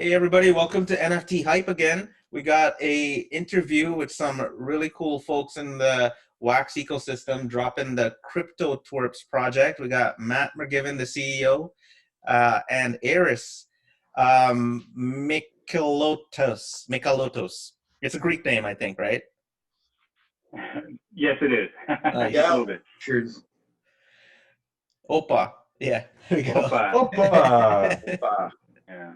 Hey everybody, welcome to NFT Hype again. We got a interview with some really cool folks in the Wax ecosystem dropping the CryptoTwerpz project. We got Matt McGivern, the CEO, and Aris Mikalotos. It's a Greek name, I think, right? Yes, it is. Nice. A Yeah, little bit. sure. Opa. Yeah, there we go. Opa. Opa! Yeah.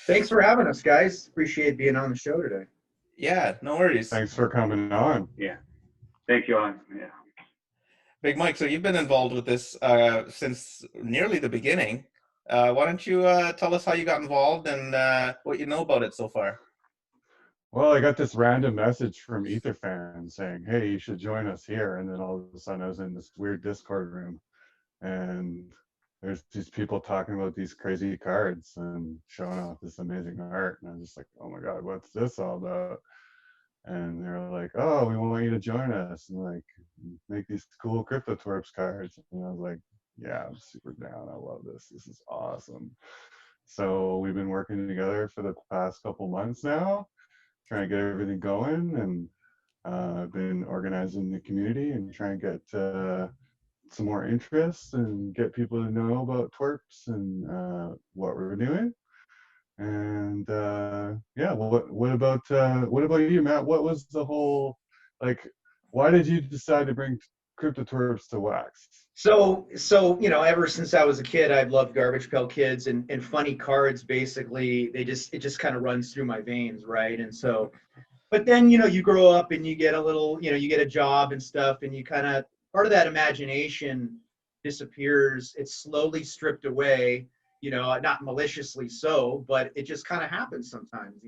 Thanks for having us, guys. Appreciate being on the show today. Yeah, no worries. Thanks for coming on. Yeah. Thank you, on. Yeah. Big Mike, so you've been involved with this since nearly the beginning. Why don't you tell us how you got involved and what you know about it so far? Well, I got this random message from EtherFan saying, hey, you should join us here. And then all of a sudden I was in this weird Discord room and there's these people talking about these crazy cards and showing off this amazing art. And I'm just like, oh my God, what's this all about? And they're like, oh, we want you to join us and like make these cool CryptoTwerpz cards. And I was like, yeah, I'm super down. I love this. This is awesome. So we've been working together for the past couple months now, trying to get everything going, and I've been organizing the community and trying to get some more interest and get people to know about twerps and what we're doing. And yeah, what about you, Matt? What was the whole, like, why did you decide to bring CryptoTwerpz to Wax? So ever since I was a kid, I've loved Garbage Pail Kids and funny cards. Basically, it just kind of runs through my veins, right? And so, but then you grow up and you get a little, you get a job and stuff, and you kind of part of that imagination disappears. It's slowly stripped away, not maliciously so, but it just kind of happens sometimes.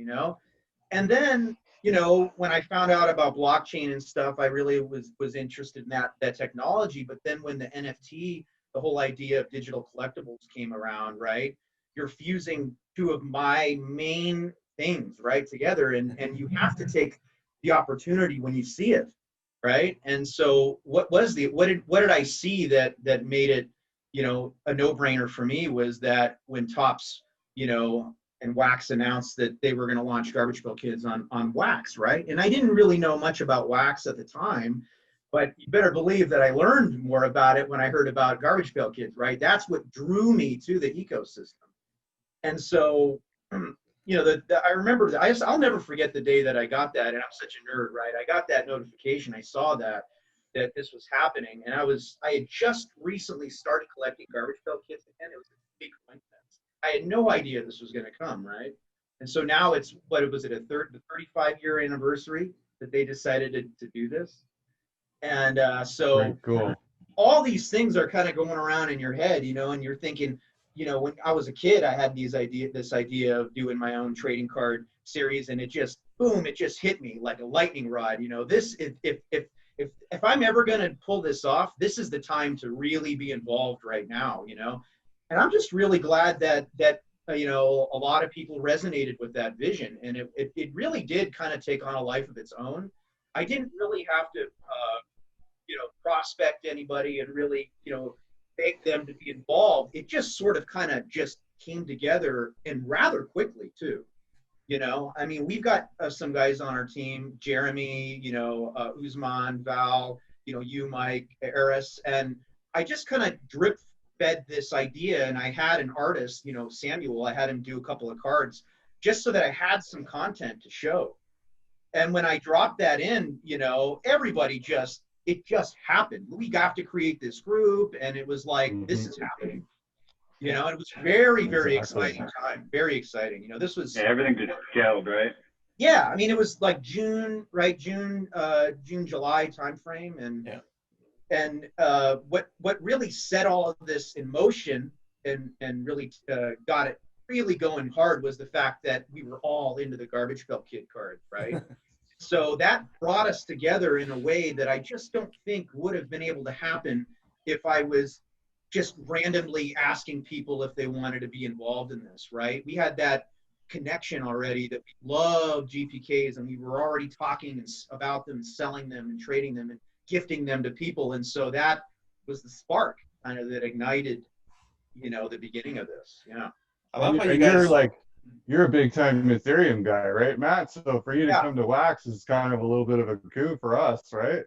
And then when I found out about blockchain and stuff, I really was interested in that technology. But then when the NFT, the whole idea of digital collectibles came around, right? You're fusing two of my main things right together, and you have to take the opportunity when you see it, right? And so what did I see that made it a no-brainer for me was that when Topps and Wax announced that they were going to launch Garbage Pail Kids on Wax, right? And I didn't really know much about Wax at the time, but you better believe that I learned more about it when I heard about Garbage Pail Kids, right? That's what drew me to the ecosystem. And so, I remember, I'll never forget the day that I got that, and I'm such a nerd, right? I got that notification, I saw that this was happening, and I had just recently started collecting Garbage Pail Kids again. It was a big coincidence. I had no idea this was going to come, right? And so now it's, the 35-year anniversary that they decided to do this. And so Very cool. all these things are kind of going around in your head, and you're thinking, when I was a kid, I had this idea of doing my own trading card series, and it just, boom, it just hit me like a lightning rod. If I'm ever going to pull this off, this is the time to really be involved right now, And I'm just really glad that a lot of people resonated with that vision, and it really did kind of take on a life of its own. I didn't really have to prospect anybody and really beg them to be involved. It just sort of kind of just came together, and rather quickly too. I mean, we've got some guys on our team, Jeremy, Usman, Val, you, Mike, Aris, and I just kind of drip fed this idea, and I had an artist, Samuel, I had him do a couple of cards just so that I had some content to show. And when I dropped that in, everybody it just happened. We got to create this group, and it was like, this is happening. And it was very, very exciting time. Very exciting. This was Everything just gelled, right? Yeah, I mean, it was like June, right? June, July timeframe, and yeah. And what really set all of this in motion and really got it really going hard was the fact that we were all into the Garbage Pail Kid card, right? So that brought us together in a way that I just don't think would have been able to happen if I was just randomly asking people if they wanted to be involved in this, right? We had that connection already that we loved GPKs, and we were already talking about them, selling them, and trading them, and gifting them to people. And so that was the spark kind of that ignited, the beginning of this. Yeah. I love how you And guys you're like, you're a big time Ethereum guy, right, Matt? So for you to Yeah. come to Wax is kind of a little bit of a coup for us, right?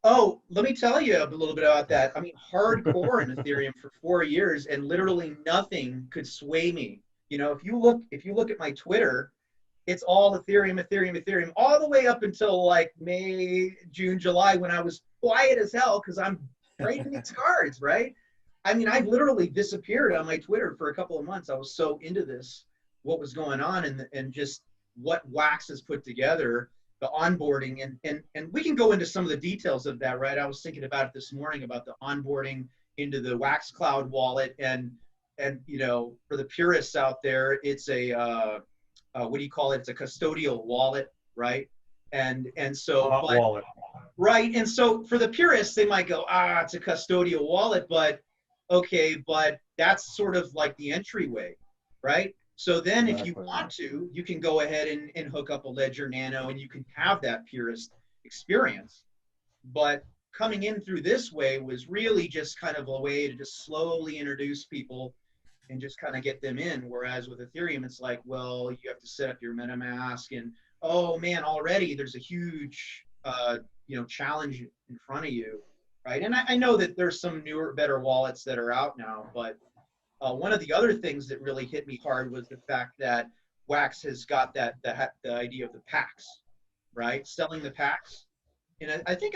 Oh, let me tell you a little bit about that. I mean, hardcore in Ethereum for 4 years, and literally nothing could sway me. You know, if you look at my Twitter, it's all Ethereum, Ethereum, Ethereum, all the way up until like May, June, July, when I was quiet as hell because I'm trading these cards, right? I mean, I've literally disappeared on my Twitter for a couple of months. I was so into this, what was going on, and just what Wax has put together, the onboarding, and we can go into some of the details of that, right? I was thinking about it this morning about the onboarding into the Wax Cloud wallet, and you know, for the purists out there, it's a what do you call it? It's a custodial wallet, right? And so, Hot but wallet. right, and so for the purists, they might go, it's a custodial wallet, but okay, but that's sort of like the entryway, right? So then if you Exactly. want to, you can go ahead and hook up a Ledger Nano and you can have that purist experience. But coming in through this way was really just kind of a way to just slowly introduce people and just kind of get them in. Whereas with Ethereum, it's like, well, you have to set up your MetaMask, and oh man, already there's a huge you know, challenge in front of you, right? And I know that there's some newer, better wallets that are out now, but one of the other things that really hit me hard was the fact that Wax has got the idea of the packs, right? Selling the packs, and I think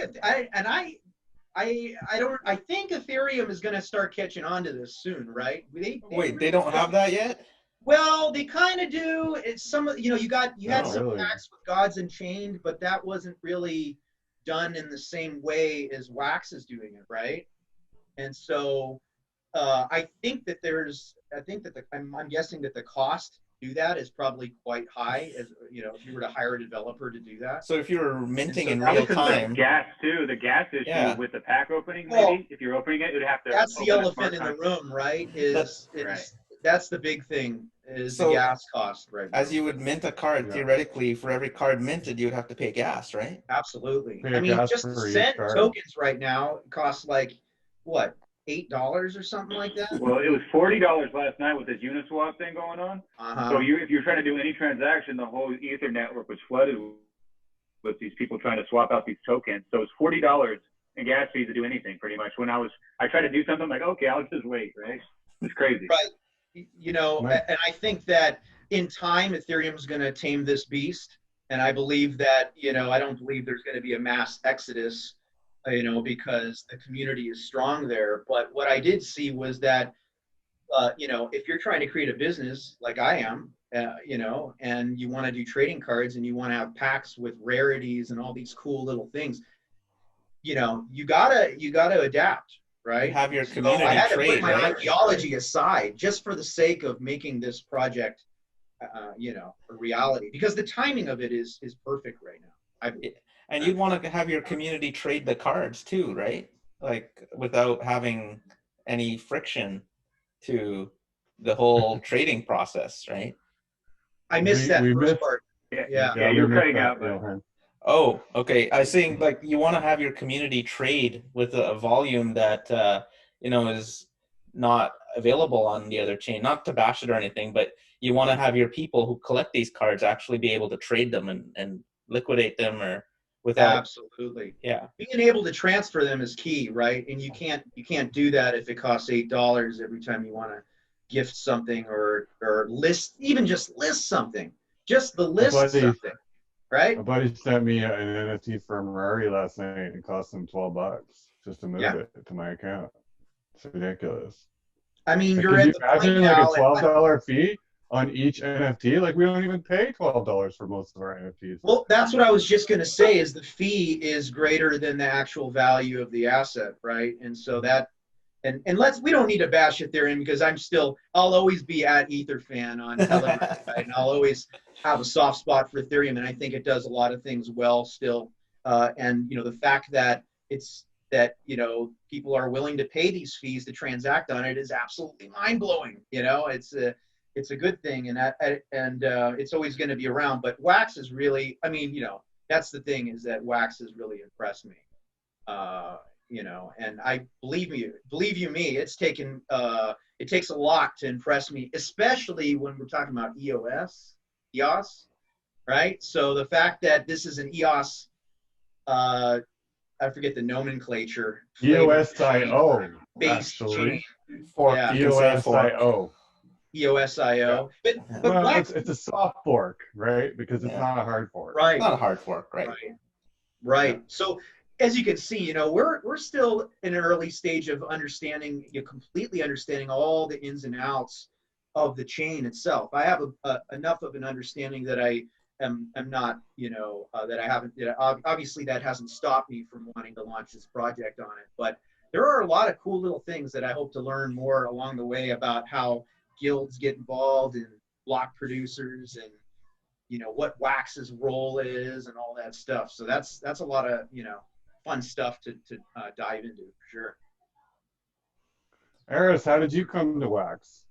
I think Ethereum is going to start catching on to this soon, right? Wait, they don't have that yet? Well, they kind of do. It's some, you know, you had No, some really. packs with Gods Unchained, but that wasn't really done in the same way as Wax is doing it, right? And so I think that I'm guessing that the cost to do that is probably quite high, as you know, if you were to hire a developer to do that. So if you were And minting so in Probably real because of the time, gas too. The gas issue yeah, with the pack opening, Well, maybe. If you're opening it, you'd have to that's the open a elephant smart in the contract. room, right? that Right. That's the big thing is the so gas cost right now. as you would mint a card, Yeah. theoretically, for every card minted, you'd have to pay gas, right? Absolutely. Pay I a mean, gas just to for each send card. tokens right now costs like what, $8 or something like that? Well, it was $40 last night with this Uniswap thing going on. Uh-huh. So if you're trying to do any transaction, the whole Ether network was flooded with these people trying to swap out these tokens. So it's $40 in gas fees to do anything, pretty much. When I tried to do something, I'm like, okay, I'll just wait, right? It's crazy. Right. You know, Nice. and I think that in time, Ethereum is going to tame this beast. And I believe that, you know, I don't believe there's going to be a mass exodus, you know, because the community is strong there. But what I did see was that, you know, if you're trying to create a business like I am, you know, and you want to do trading cards and you want to have packs with rarities and all these cool little things, you know, you gotta adapt, right? Have your So community I had to put trade, my right? ideology aside just for the sake of making this project, you know, a reality, because the timing of it is perfect right now. I believe. And you'd want to have your community trade the cards too, right? Like without having any friction to the whole trading process, right? I missed We- that we first missed- part. Yeah, Yeah. yeah, we you're missed cutting that, out, but Johan. Oh, okay. I was saying like you want to have your community trade with a volume that you know is not available on the other chain. Not to bash it or anything, but you want to have your people who collect these cards actually be able to trade them and liquidate them or without. Absolutely. Yeah. Being able to transfer them is key, right? And you can't do that if it costs $8 every time you want to gift something or list, even just list something. Just the list buddy- something, right? A buddy sent me an NFT for Ferrari last night. It cost him $12 just to move Yeah. it to my account. It's ridiculous. I mean, Like, you're could at you the point imagine like now. a $12 fee on each NFT? Like we don't even pay $12 for most of our NFTs. Well, that's what I was just going to say is the fee is greater than the actual value of the asset, right? And so that, and we don't need to bash Ethereum because I'll always be at EtherFan on Telegram, right? And I'll always have a soft spot for Ethereum, and I think it does a lot of things well still. And, you know, the fact that you know, people are willing to pay these fees to transact on it is absolutely mind-blowing. You know, it's a good thing, and it's always going to be around. But Wax is really, I mean, you know, that's the thing is that Wax has really impressed me. You know, and I believe you me, it's taken it takes a lot to impress me, especially when we're talking about EOS, right? So the fact that this is an EOS, I forget the nomenclature. EOSIO, Based chain. actually. Fork. Yeah. You can say fork. EOSIO. EOSIO. Yeah. But Well, wax, it's a soft fork, right? Because it's Yeah. not a hard fork. right. Not a hard fork, right? Right. Yeah. So as you can see, we're still in an early stage of understanding, completely understanding all the ins and outs of the chain itself. I have enough of an understanding that I am not, that I haven't. Obviously, that hasn't stopped me from wanting to launch this project on it. But there are a lot of cool little things that I hope to learn more along the way about how guilds get involved and block producers and what Wax's role is and all that stuff. So that's a lot of fun stuff to dive into for sure. Aris, how did you come to wax?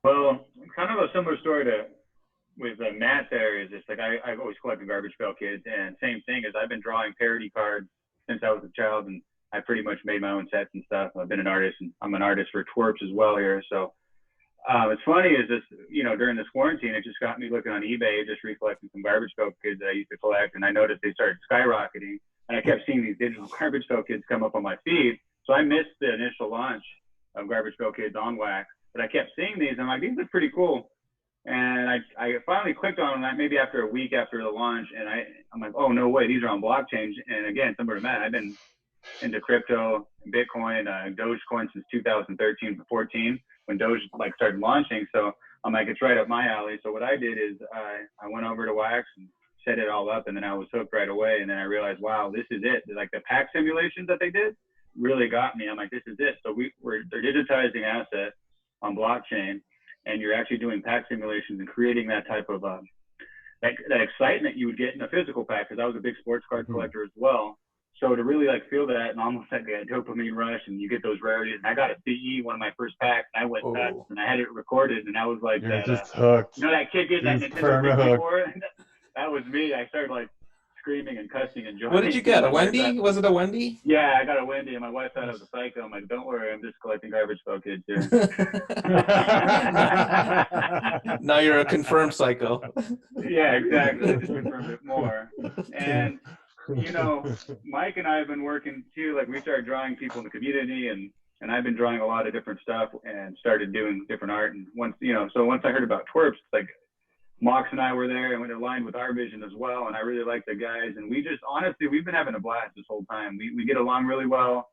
Well, kind of a similar story to with Matt there is just like I've always collected Garbage Pail Kids, and same thing as I've been drawing parody cards since I was a child, and I pretty much made my own sets and stuff. I've been an artist, and I'm an artist for Twerpz as well here. So it's funny is this, during this quarantine, it just got me looking on eBay, just recollecting some Garbage Pail Kids that I used to collect, and I noticed they started skyrocketing, and I kept seeing these digital Garbage Pail Kids come up on my feed. So I missed the initial launch of Garbage Pail Kids on Wax, but I kept seeing these, and I'm like, these are pretty cool. And I finally clicked on them maybe after a week after the launch, and I'm like, oh, no way, these are on blockchain. And again, similar to Matt, I've been into crypto, Bitcoin, Dogecoin since 2013 to 14 when Doge started launching. So I'm like, it's right up my alley. So what I did is I went over to Wax and set it all up, and then I was hooked right away. And then I realized, wow, this is it. Like the pack simulations that they did really got me. I'm like, this is it. So they're digitizing assets on blockchain, and you're actually doing pack simulations and creating that type of that excitement you would get in a physical pack, because I was a big sports card collector as well. So to really feel that and almost like a dopamine rush, and you get those rarities. And I got a CE, one of my first packs, and I went nuts, and I had it recorded, and I was like, You're just hooked. that kid getting that Nintendo 64? That was me. I started screaming and cussing and joining. What did you get? A Wendy? Was it a Wendy? Yeah, I got a Wendy, and my wife thought I was a psycho. I'm like, don't worry, I'm just collecting Garbage Pail Kids here. Now you're a confirmed psycho. Yeah, exactly. I just confirmed it more. And Mike and I have been working too. We started drawing people in the community, and I've been drawing a lot of different stuff and started doing different art. And once I heard about Twerpz, Mox and I were there, and it aligned with our vision as well. And I really like the guys, and we just honestly, we've been having a blast this whole time. We get along really well.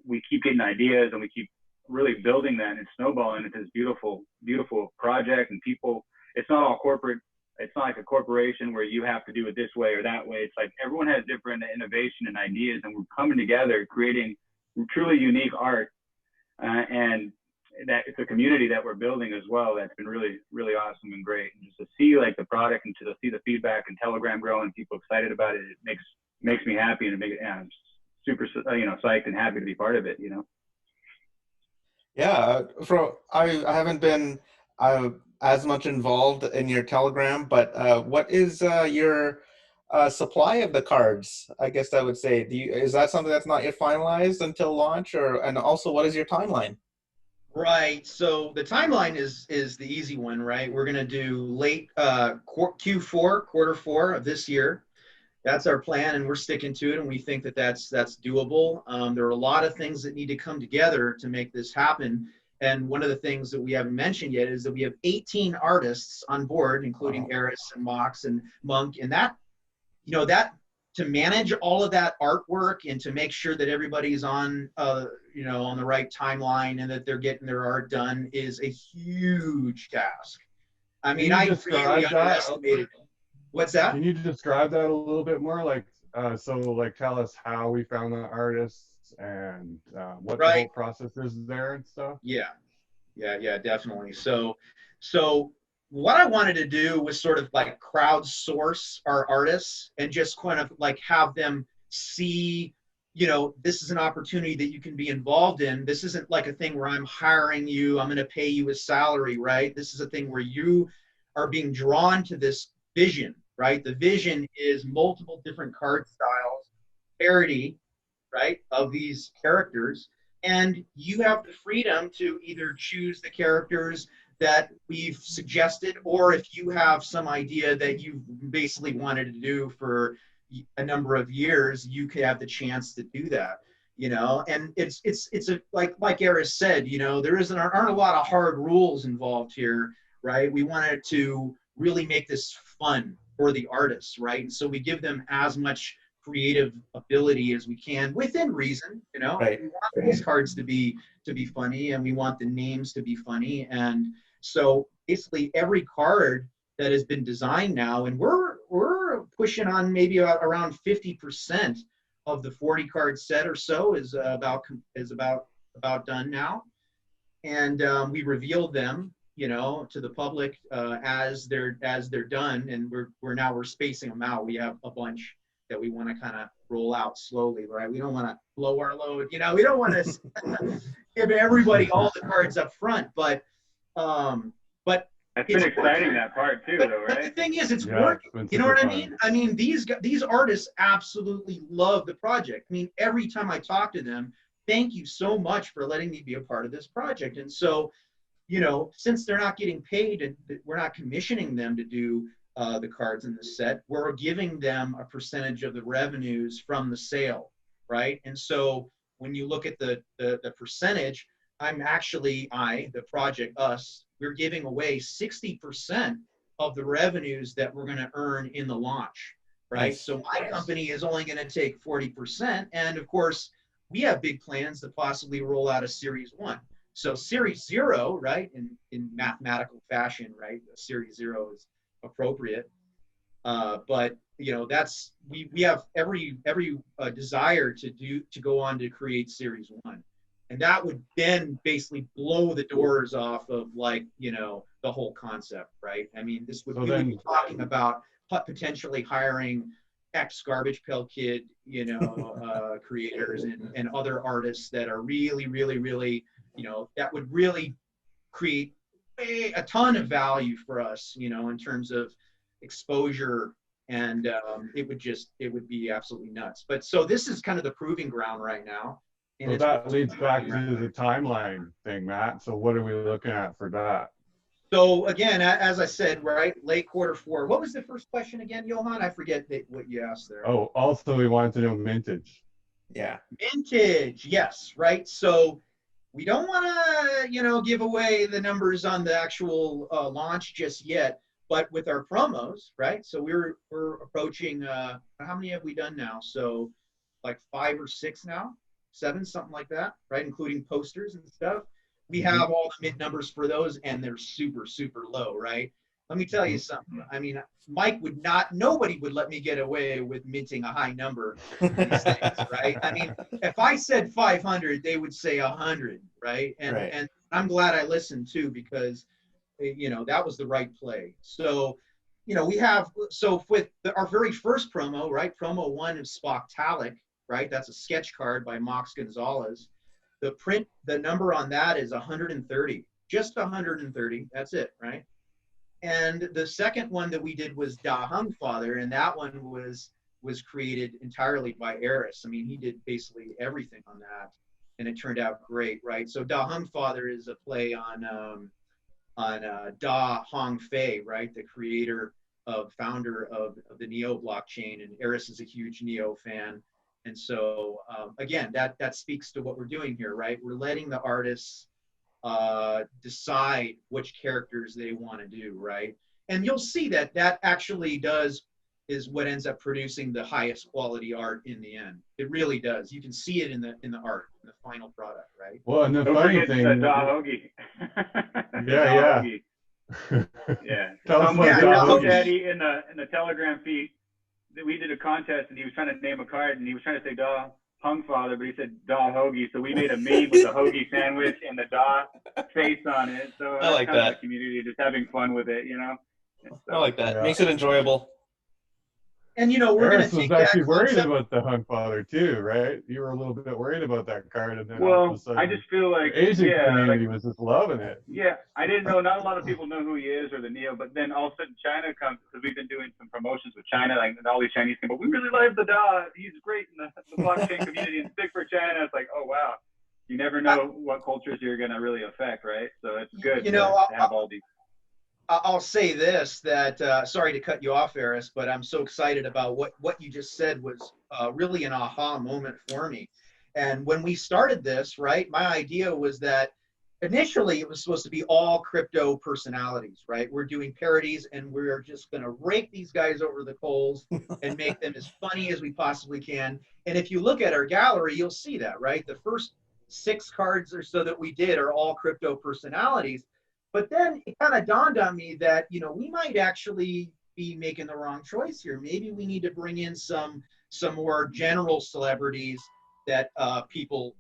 We keep getting ideas, and we keep really building that and snowballing into this beautiful, beautiful project. And people, it's not all corporate. It's not like a corporation where you have to do it this way or that way. It's like everyone has different innovation and ideas, and we're coming together, creating truly unique art. And that it's a community that we're building as well. That's been really, really awesome and great. And just to see the product and to see the feedback and Telegram grow and people excited about it, it makes me happy, and I'm super, psyched and happy to be part of it. Yeah, I haven't been as much involved in your Telegram, but what is your supply of the cards? I guess I would say, is that something that's not yet finalized until launch, and also what is your timeline? Right. So the timeline is the easy one, right? We're going to do late Q4, quarter 4 of this year. That's our plan, and we're sticking to it, and we think that that's doable. There are a lot of things that need to come together to make this happen. And one of the things that we haven't mentioned yet is that we have 18 artists on board, including Aris and Mox and Monk, and that to manage all of that artwork and to make sure that everybody's on on the right timeline and that they're getting their art done is a huge task. I mean, I really underestimated it. What's that? Can you describe that a little bit more? Tell us how we found the artists and what the whole process is there and stuff. Yeah, definitely. So what I wanted to do was sort of crowdsource our artists and just kind of have them see, this is an opportunity that you can be involved in. This isn't like a thing where I'm hiring you, I'm going to pay you a salary, right? This is a thing where you are being drawn to this vision, right? The vision is multiple different card styles, parody, right, of these characters And you have the freedom to either choose the characters that we've suggested, or if you have some idea that you basically wanted to do for a number of years, you could have the chance to do that. And it's a, like Aris said, aren't a lot of hard rules involved here, right? We wanted to really make this fun for the artists, right? And so we give them as much creative ability as we can within reason. Right. We want these cards to be funny, and we want the names to be funny. And so basically every card that has been designed now, and we're pushing on maybe around 50% of the 40 card set or so is about done now. And we revealed them, to the public as they're done, and we're spacing them out. We have a bunch that we want to kind of roll out slowly, right? We don't want to blow our load, we don't want to give everybody all the cards up front, but that's been exciting, that part too, though, right? But the thing is, it's working. You know what I mean? I mean, these artists absolutely love the project. I mean, every time I talk to them, thank you so much for letting me be a part of this project. And so, since they're not getting paid and we're not commissioning them to do the cards in the set, we're giving them a percentage of the revenues from the sale, right? And so when you look at the percentage, the project, we're giving away 60% of the revenues that we're going to earn in the launch, right? Nice. So my company is only going to take 40%. And of course, we have big plans to possibly roll out a Series 1. So Series 0, right, in mathematical fashion, right, Series 0 is appropriate. But that's we have every desire to go on to create Series 1. And that would then basically blow the doors off of the whole concept, right? I mean, we would be talking about potentially hiring ex-Garbage Pail Kid, creators and other artists that are really, really, really, that would really create a ton of value for us, in terms of exposure, and it would be absolutely nuts. But so this is kind of the proving ground right now. And so that leads back to the timeline thing, Matt. So what are we looking at for that? So again, as I said, right, late Q4. What was the first question again, Johan? I forget what you asked there. Oh, also we wanted to know mintage. Yeah. Mintage, yes, right. So we don't want to, give away the numbers on the actual launch just yet, but with our promos, right? So we're approaching, how many have we done now? So like 5 or 6 now. 7, something like that, right? Including posters and stuff. We have all the mint numbers for those, and they're super, super low, right? Let me tell you something. I mean, nobody would let me get away with minting a high number for these things, right? I mean, if I said 500, they would say 100, right? And I'm glad I listened too, because, that was the right play. So, with our very first promo, right? Promo 1 is Spoctalic, right? That's a sketch card by Mox Gonzalez. The number on that is 130, just 130. That's it, right? And the second one that we did was Da Hung Father, and that one was created entirely by Aris. I mean, he did basically everything on that, and it turned out great, right? So Da Hung Father is a play on Da Hong Fei, right? The founder of the Neo blockchain, and Aris is a huge Neo fan. And so, again, that speaks to what we're doing here, right? We're letting the artists decide which characters they want to do, right? And you'll see that actually is what ends up producing the highest quality art in the end. It really does. You can see it in the art, in the final product, right? Well, and the funny thing, yeah. Yeah. Tell us what Daddy in the Telegram feed. We did a contest, and he was trying to name a card, and he was trying to say Da Hung Father, but he said Da Hoagie. So we made a meme with the hoagie sandwich and the Da face on it. So I like that. The community just having fun with it, So, I like that. Yeah. Makes it enjoyable. And we're going to take was actually worried about the Hung Father too, right? You were a little bit worried about that card, and then all of a sudden, I just feel like the Asian community was just loving it. Yeah, I didn't know. Not a lot of people know who he is or the Neo, but then all of a sudden China comes, because we've been doing some promotions with China, like, and all these Chinese people. We really like the Da. He's great in the blockchain community and big for China. It's like, oh wow. you never know what cultures you're going to really affect, right? So it's good You to know, have all these. I'll say this, that sorry to cut you off, Aris, but I'm so excited about what you just said was really an aha moment for me. And when we started this, right, my idea was that initially it was supposed to be all crypto personalities, right? We're doing parodies and we're just going to rake these guys over the coals and make them as funny as we possibly can. And if you look at our gallery, you'll see that, right? The first 6 cards or so that we did are all crypto personalities. But then it kind of dawned on me that, you know, we might actually be making the wrong choice here. Maybe we need to bring in some more general celebrities that people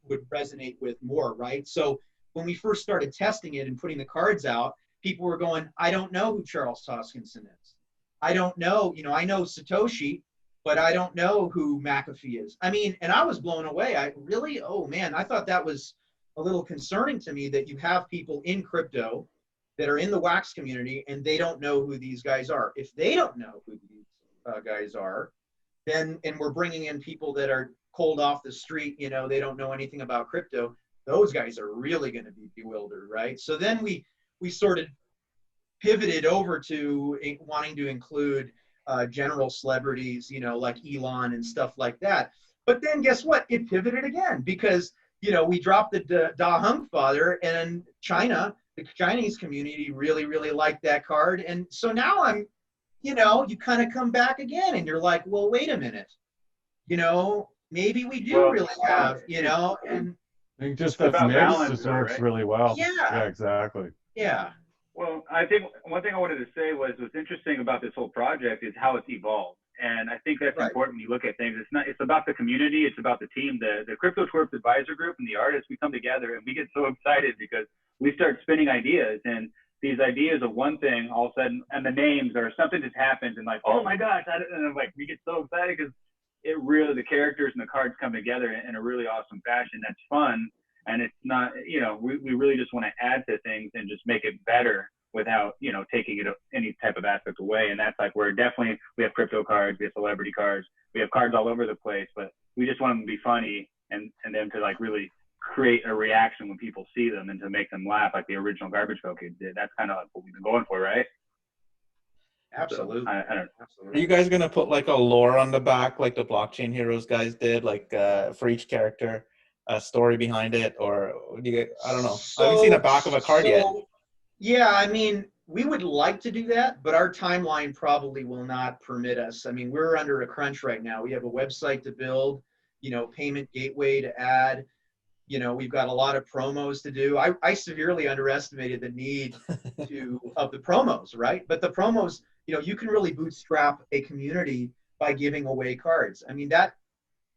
would resonate with more, right? So when we first started testing it and putting the cards out, people were going, I don't know who Charles Hoskinson is. I don't know, you know, I know Satoshi, but I don't know who McAfee is. I mean, and I was blown away. I really, oh man, I thought that was a little concerning to me that you have people in crypto that are in the wax community and they don't know who these guys are. If they don't know who these guys are, then, and we're bringing in people that are cold off the street, you know, they don't know anything about crypto, those guys are really going to be bewildered, right? So then we sort of pivoted over to wanting to include general celebrities, you know, like Elon and stuff like that. But then guess what? It pivoted again because, you know, we dropped the Da Hung Father, and China, the Chinese community really, really liked that card. And so now I'm, you know, you kind of come back again and you're like, well, wait a minute, you know, maybe we do really have, you know, and I think just It's that about mix balance, just though, works right? really well. Yeah. Yeah, exactly. yeah, Well, I think one thing I wanted to say was what's interesting about this whole project is how it's evolved. And I think that's Right. important when you look at things. It's about the community. It's about the team, the CryptoTwerpz advisor group and the artists. We come together and we get so excited because we start spinning ideas, and these ideas of one thing all of a sudden, and the names or something just happens and like, oh my gosh. And I'm like, we get so excited because it really, the characters and the cards come together in a really awesome fashion. That's fun. And it's not, you know, we really just want to add to things and just make it better without, you know, taking it any type of aspect away. And that's like where definitely we have crypto cards, we have celebrity cards, we have cards all over the place, but we just want them to be funny and them to like really create a reaction when people see them and to make them laugh like the original Garbage Pail Kids did. That's kind of like what we've been going for, right? absolutely. So, I don't know. Are Absolutely. you guys gonna put like a lore on the back, like the Blockchain Heroes guys did, like for each character, a story behind it, or do you? I don't know. I haven't seen a back of a card yet. Yeah, I mean, we would like to do that, but our timeline probably will not permit us. I mean, we're under a crunch right now. We have a website to build, you know, payment gateway to add. You know, we've got a lot of promos to do. I severely underestimated the need of the promos, right? But the promos, you know, you can really bootstrap a community by giving away cards. I mean, that,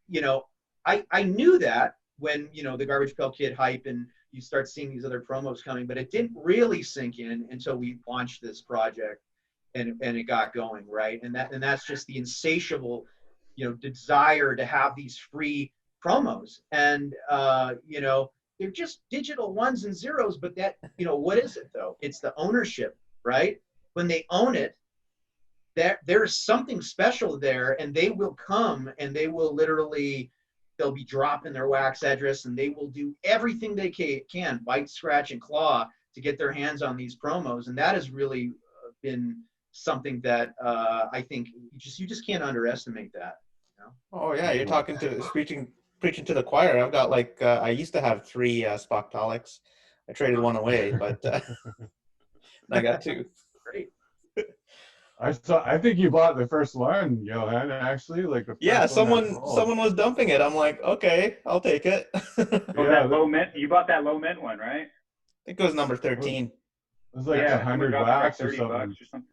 you know, I knew that when, you know, the Garbage Pail Kid hype and you start seeing these other promos coming, but it didn't really sink in until we launched this project and it got going, right? And that's just the insatiable, you know, desire to have these free promos. And you know, they're just digital ones and zeros, but that, you know, what is it though? It's the ownership, right? When they own it, there's something special there, and they will come and they will literally, they'll be dropping their wax address and they will do everything they can, bite, scratch, and claw to get their hands on these promos. And that has really been something that I think you just can't underestimate that. You know? Oh yeah, you're talking to preaching to the choir. I've got like I used to have 3 Spoctolics. I traded one away, but I got 2. Great. I think you bought the first one, Johan, actually, like the first Yeah, one someone was dumping it. I'm like, okay, I'll take it. I Oh, Yeah, that low mint. You bought that low mint one, right? think it was number 13, It was like Yeah, 100 someone got bucks like or 30 something. bucks or something.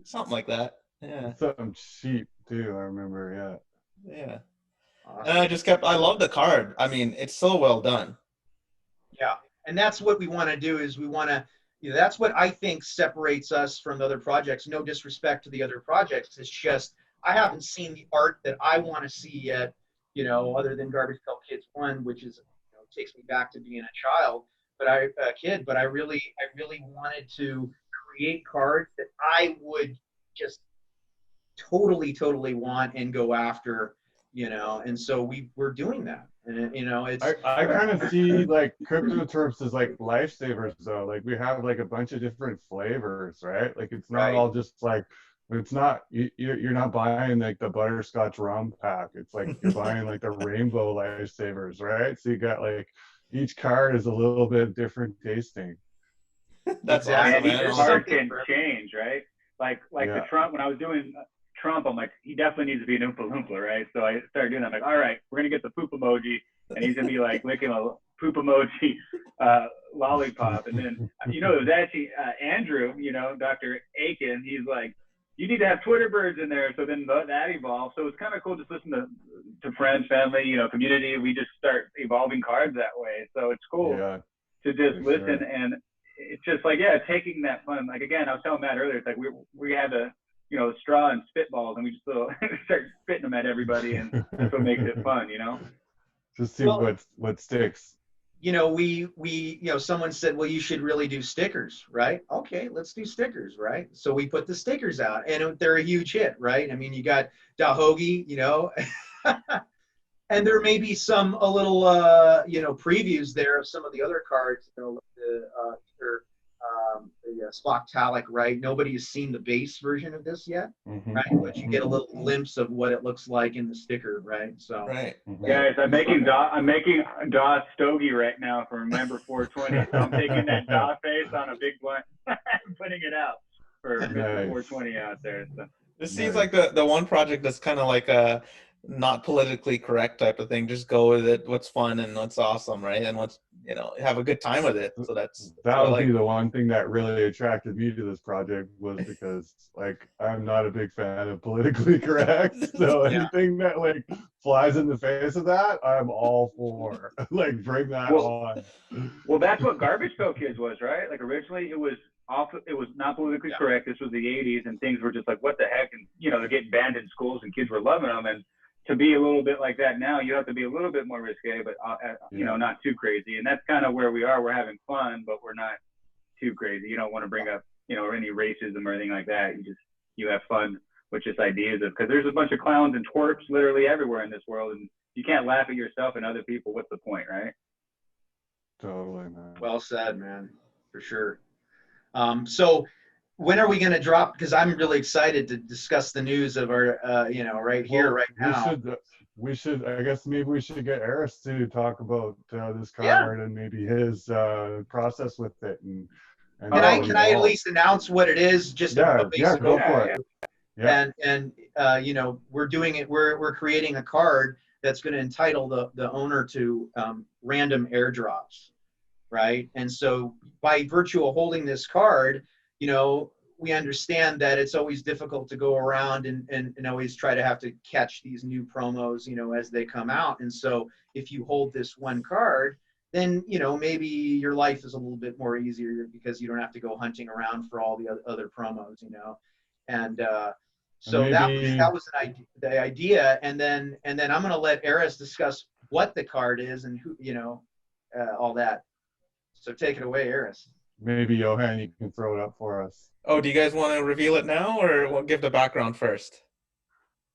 something like that. Yeah, Something cheap too, I remember, yeah. yeah. Awesome. And I love the card. I mean, it's so well done. Yeah, and that's what we want to do is we want to, you know, that's what I think separates us from the other projects. No disrespect to the other projects. It's just I haven't seen the art that I want to see yet, you know, other than Garbage Pail Kids 1, which is, you know, takes me back to being a child, but a kid. But I really wanted to create cards that I would just totally want and go after, you know. And so we're doing that. And you know, it's I kind of see like CryptoTwerpz as like lifesavers though. Like we have like a bunch of different flavors, right? Like it's not right. all just like it's not you're not buying like the butterscotch rum pack. It's like you're buying like the rainbow lifesavers, right? So you got like each card is a little bit different tasting. That's Exactly. awesome, And each man. There's card something can for change, right? Like the Yeah. Trump, when I was doing Trump, I'm like, he definitely needs to be an Oompa Loompa, right? So I started doing that. I'm like, all right, we're going to get the poop emoji, and he's going to be like licking a poop emoji lollipop. And then, you know, it was actually Andrew, you know, Dr. Aiken, he's like, you need to have Twitter birds in there. So then that evolved. So it's kind of cool just listen to friends, family, you know, community. We just start evolving cards that way. So it's cool Yeah, to just for listen. sure. And it's just like, yeah, taking that fun. Like, again, I was telling Matt earlier, it's like we had a, you know, straw and spitballs, and we just start spitting them at everybody. And that's what makes it fun, you know? Just see well, what sticks. you know, we you know, someone said, well, you should really do stickers, right? Okay, let's do stickers, right? So we put the stickers out, and they're a huge hit, right? I mean, you got Dahogi, you know, and there may be a little you know, previews there of some of the other cards, you know, either the Spoctalic, right? Nobody has seen the base version of this yet, right? But you get a little glimpse of what it looks like in the sticker, right? So Right. Guys, I'm making DAW Stogie right now for Remember 420. So I'm taking that DAW face on a big blunt and putting it out for Mr. Nice. 420 out there. So. This seems like the one project that's kind of like a not politically correct type of thing. Just go with it. What's fun and what's awesome, right? And what's, you know, have a good time with it. So that's That what would I be like. the one thing that really attracted me to this project was because like I'm not a big fan of politically correct. So Yeah. anything that like flies in the face of that, I'm all for. Like bring that on. Well, that's what Garbage Pail Kids was, right? Like originally it was not politically correct. This was the 80s, and things were just like, what the heck? And you know, they're getting banned in schools, and kids were loving them. And to be a little bit like that now, you have to be a little bit more risque, but you know, not too crazy. And that's kind of where we are. We're having fun, but we're not too crazy. You don't want to bring up, you know, any racism or anything like that. You have fun with just ideas of, because there's a bunch of clowns and twerps literally everywhere in this world, and you can't laugh at yourself and other people. What's the point, right? Totally, man. well said, man, for sure. So when are we going to drop? Because I'm really excited to discuss the news of our, you know, right here, right now. We should. I guess maybe we should get Aris to talk about this Yeah. card and maybe his process with it. And Can I at least announce what it is? Just a basic go for it. Yeah. And you know, we're doing it. We're creating a card that's going to entitle the owner to random airdrops, right? And so by virtue of holding this card, you know, we understand that it's always difficult to go around and always try to have to catch these new promos, you know, as they come out. And so if you hold this one card, then, you know, maybe your life is a little bit more easier because you don't have to go hunting around for all the other promos, you know. And so maybe, that was the idea. And then I'm going to let Aris discuss what the card is and who, you know, all that. So take it away, Aris. Maybe Johan, you can throw it up for us. Oh, do you guys want to reveal it now, or we'll give the background first?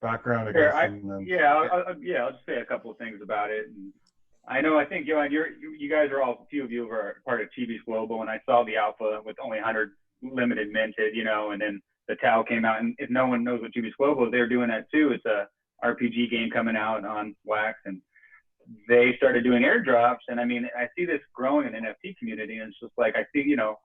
Background, I guess. I'll just say a couple of things about it. And I think, Johan, you guys are all, a few of you are part of TV's Global, and I saw the alpha with only 100 limited minted, you know, and then the Tau came out. And if no one knows what TV's Global is, they're doing that too. It's a RPG game coming out on Wax, and they started doing airdrops. And I mean, I see this growing in the NFT community, and it's just like, I see, you know,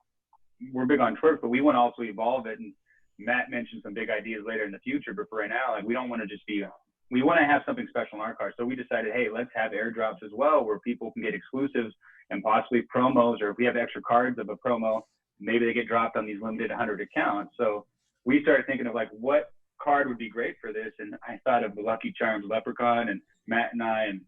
we're big on Twerk, but we want to also evolve it. And Matt mentioned some big ideas later in the future, but for right now, like, we don't want to just be, we want to have something special in our card. So we decided, hey, let's have airdrops as well, where people can get exclusives and possibly promos, or if we have extra cards of a promo, maybe they get dropped on these limited 100 accounts. So we started thinking of like, what card would be great for this? And I thought of the Lucky Charms Leprechaun, and Matt and I and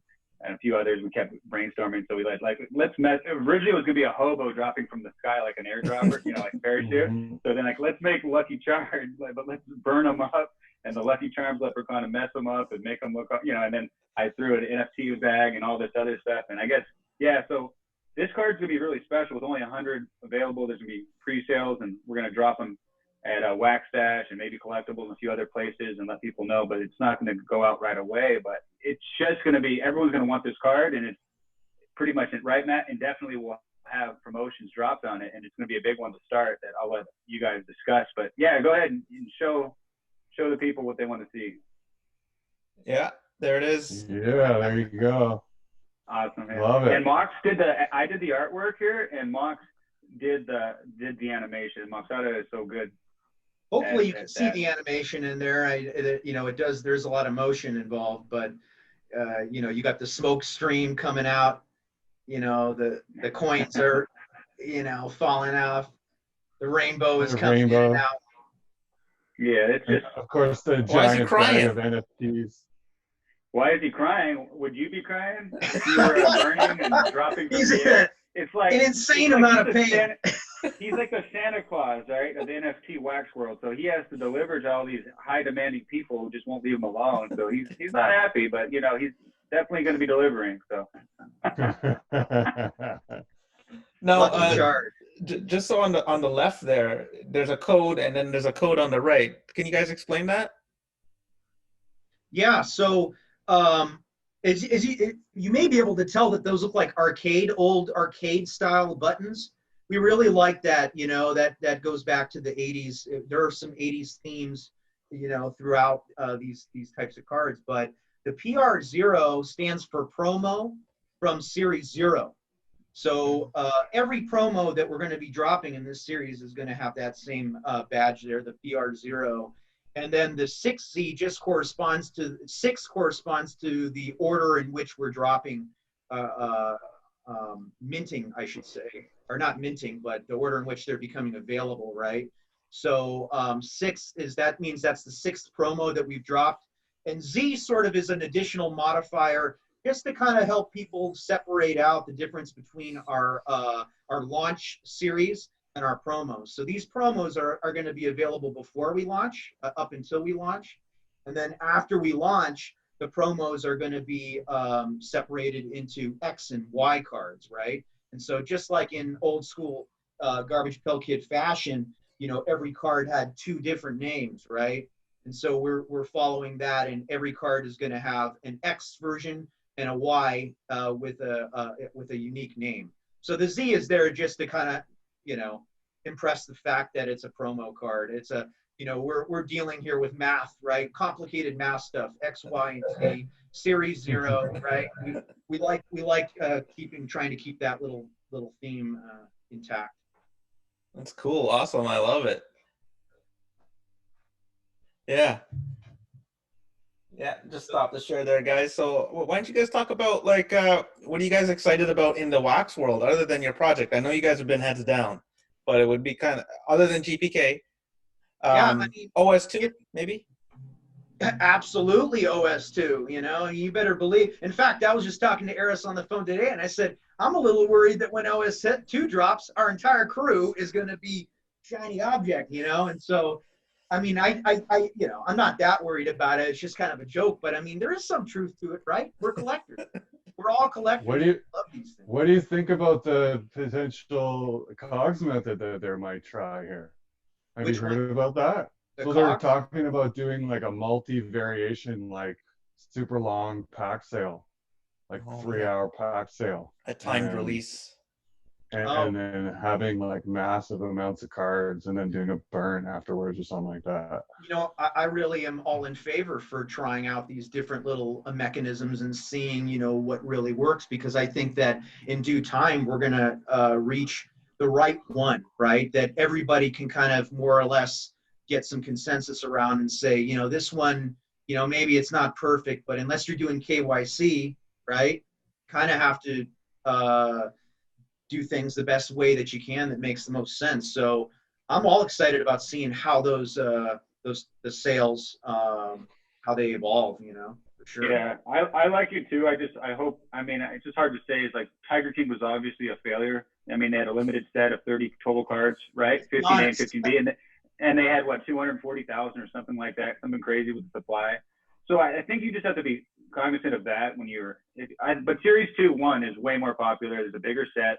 a few others, we kept brainstorming. So we let's mess. Originally it was gonna be a hobo dropping from the sky like an airdropper, you know, like a parachute. So then like, let's make Lucky Charms, but let's burn them up, and the Lucky Charms Leprechaun, and mess them up and make them look, you know. And then I threw an NFT bag and all this other stuff. And I guess, yeah. So this card's gonna be really special with only 100 available. There's gonna be pre-sales, and we're gonna drop them Wax Stash and maybe Collectibles and a few other places and let people know, but it's not going to go out right away. But it's just going to be, everyone's going to want this card, and it's pretty much it, right, Matt? And definitely we'll have promotions dropped on it, and it's going to be a big one to start that I'll let you guys discuss. But yeah, go ahead and show the people what they want to see. Yeah, there it is. Yeah, there you go. Awesome, man. Love it. And Mox I did the artwork here, and Mox did the animation. Moxada is so good. Hopefully you can see the animation in there. You know, it does, there's a lot of motion involved, but you know, you got the smoke stream coming out, you know, the coins are, you know, falling off. The rainbow is coming in and out. Yeah, it's just, of course, the Why is he giant crying? bag of NFTs. Why is he crying? Would you be crying if you were burning and dropping from He's the in air? It's like an insane amount of pain. He's like the Santa Claus, right, of the NFT wax world. So he has to deliver to all these high demanding people who just won't leave him alone. So he's not happy, but you know, he's definitely going to be delivering. So Now, just so on the left there's a code, and then there's a code on the right. Can you guys explain that? Yeah, so you may be able to tell that those look like old arcade style buttons. We really like that, you know, that goes back to the 80s. There are some 80s themes, you know, throughout these types of cards, but the PR0 stands for promo from series 0. So every promo that we're going to be dropping in this series is going to have that same badge there, the PR0. And then the 6Z just corresponds to the order in which we're dropping, minting, I should say, or not minting, but the order in which they're becoming available, right? So 6 means that's the 6th promo that we've dropped, and Z sort of is an additional modifier just to kind of help people separate out the difference between our launch series and our promos. So these promos are going to be available before we launch, up until we launch. And then after we launch, the promos are going to be separated into X and Y cards, right? And so just like in old school Garbage Pail Kid fashion, you know, every card had 2 different names, right? And so we're following that, and every card is going to have an X version and a Y with a unique name. So the Z is there just to kind of, you know, impress the fact that it's a promo card. It's a, you know, we're dealing here with math, right? Complicated math stuff, X, Y, and Z, series 0, right? We like trying to keep that little theme intact. That's cool. Awesome. I love it. Yeah. Yeah, just stop the share there, guys. So why don't you guys talk about, like, what are you guys excited about in the wax world other than your project? I know you guys have been heads down, but it would be kind of, other than GPK, Yeah, I mean, OS2, maybe? Absolutely OS2, you know, you better believe. In fact, I was just talking to Aris on the phone today, and I said, I'm a little worried that when OS2 drops, our entire crew is going to be shiny object, you know? And so, I mean, I you know, I'm not that worried about it. It's just kind of a joke, but I mean, there is some truth to it, right? We're collectors. We're all collectors. What do you love these things. What do you think about the potential COGS method that they might try here? Have you heard about that? So they're talking about doing like a multi-variation, like super long pack sale, like 3-hour pack sale. A timed release. And then having like massive amounts of cards and then doing a burn afterwards or something like that. You know, I really am all in favor for trying out these different little mechanisms and seeing, you know, what really works, because I think that in due time, we're going to reach the right one, right? That everybody can kind of more or less get some consensus around and say, you know, this one, you know, maybe it's not perfect, but unless you're doing KYC, right, kind of have to do things the best way that you can that makes the most sense. So I'm all excited about seeing how the sales, how they evolve, you know, for sure. Yeah, I like it too. I hope, I mean, it's just hard to say. It's like Tiger King was obviously a failure. I mean, they had a limited set of 30 total cards, right? 15A and 15B, and they had what, 240,000 or something like that, something crazy with the supply. So I think you just have to be cognizant of that when but Series 1 is way more popular. There's a bigger set.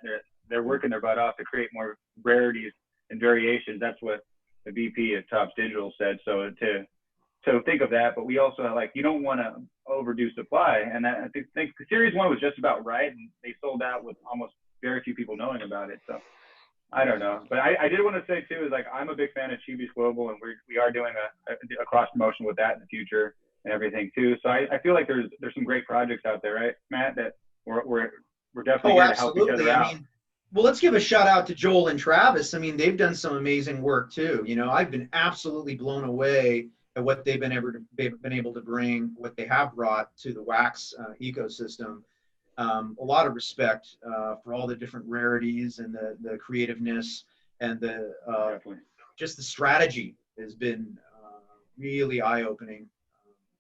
They're working their butt off to create more rarities and variations. That's what the VP at Topps Digital said. So think of that, but we also like, you don't want to overdo supply. And I think Series 1 was just about right, and they sold out with almost very few people knowing about it. So I don't know, but I did want to say too, is like, I'm a big fan of Chibi's Global, and we are doing a cross promotion with that in the future and everything too. So I feel like there's some great projects out there, right, Matt, that we're definitely here to help each other out. I mean, well, let's give a shout out to Joel and Travis. I mean, they've done some amazing work too. You know, I've been absolutely blown away at what they've been able to bring, what they have brought to the wax ecosystem. A lot of respect for all the different rarities and the creativeness and the just the strategy has been really eye-opening.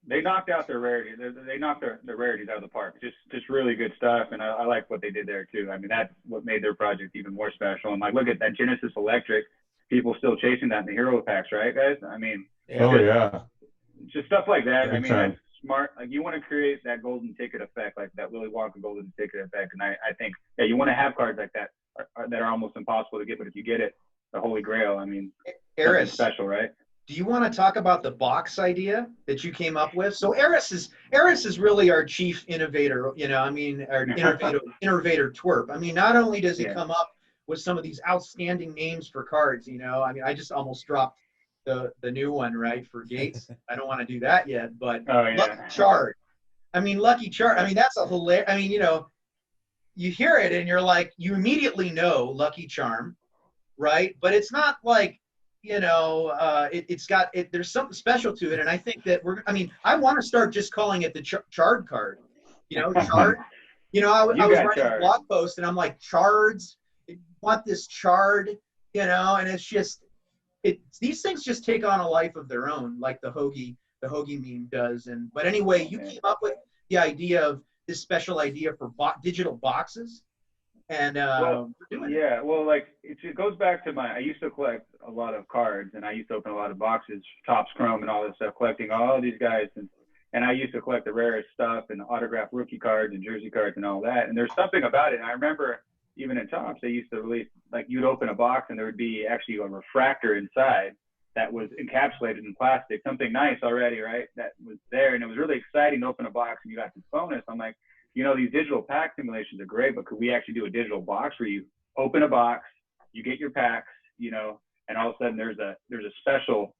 They knocked out their rarities. They knocked their rarities out of the park. Just really good stuff, and I like what they did there too. I mean, that's what made their project even more special. And like, look at that Genesis Electric. People still chasing that in the hero packs, right, guys? I mean, just stuff like that. I mean, that's smart. Like, you want to create that golden ticket effect, like that Willy Wonka golden ticket effect. And I think, yeah, you want to have cards like that that are almost impossible to get, but if you get it, the Holy Grail. I mean, Aris, special, right? Do you want to talk about the box idea that you came up with? So Aris is really our chief innovator, you know, I mean, our innovator twerp. I mean, not only does he come up with some of these outstanding names for cards, you know, I mean, I just almost dropped the new one, right, for Gates. I don't want to do that yet, but Lucky Chard. I mean, Lucky Chard. I mean, that's a hilarious, I mean, you know, you hear it and you're like, you immediately know Lucky Charm, right? But it's not like, you know, there's something special to it. And I think that I want to start just calling it the Chard card, you know, Chard. You know, I was writing a blog post and I'm like, Chards, want this Chard, you know, and it's just, these things just take on a life of their own, like the Hoagie meme does. But anyway, you came up with the idea of this special idea for digital boxes. And well, like it goes back to I used to collect a lot of cards, and I used to open a lot of boxes, Topps Chrome and all this stuff, collecting all these guys, and I used to collect the rarest stuff and autographed rookie cards and jersey cards and all that. And there's something about it. And I remember even in Topps, they used to release, like, you'd open a box and there would be actually a refractor inside that was encapsulated in plastic, something nice already, right? That was there, and it was really exciting to open a box and you got this bonus. I'm like, you know, these digital pack simulations are great, but could we actually do a digital box where you open a box, you get your packs, you know, and all of a sudden there's a special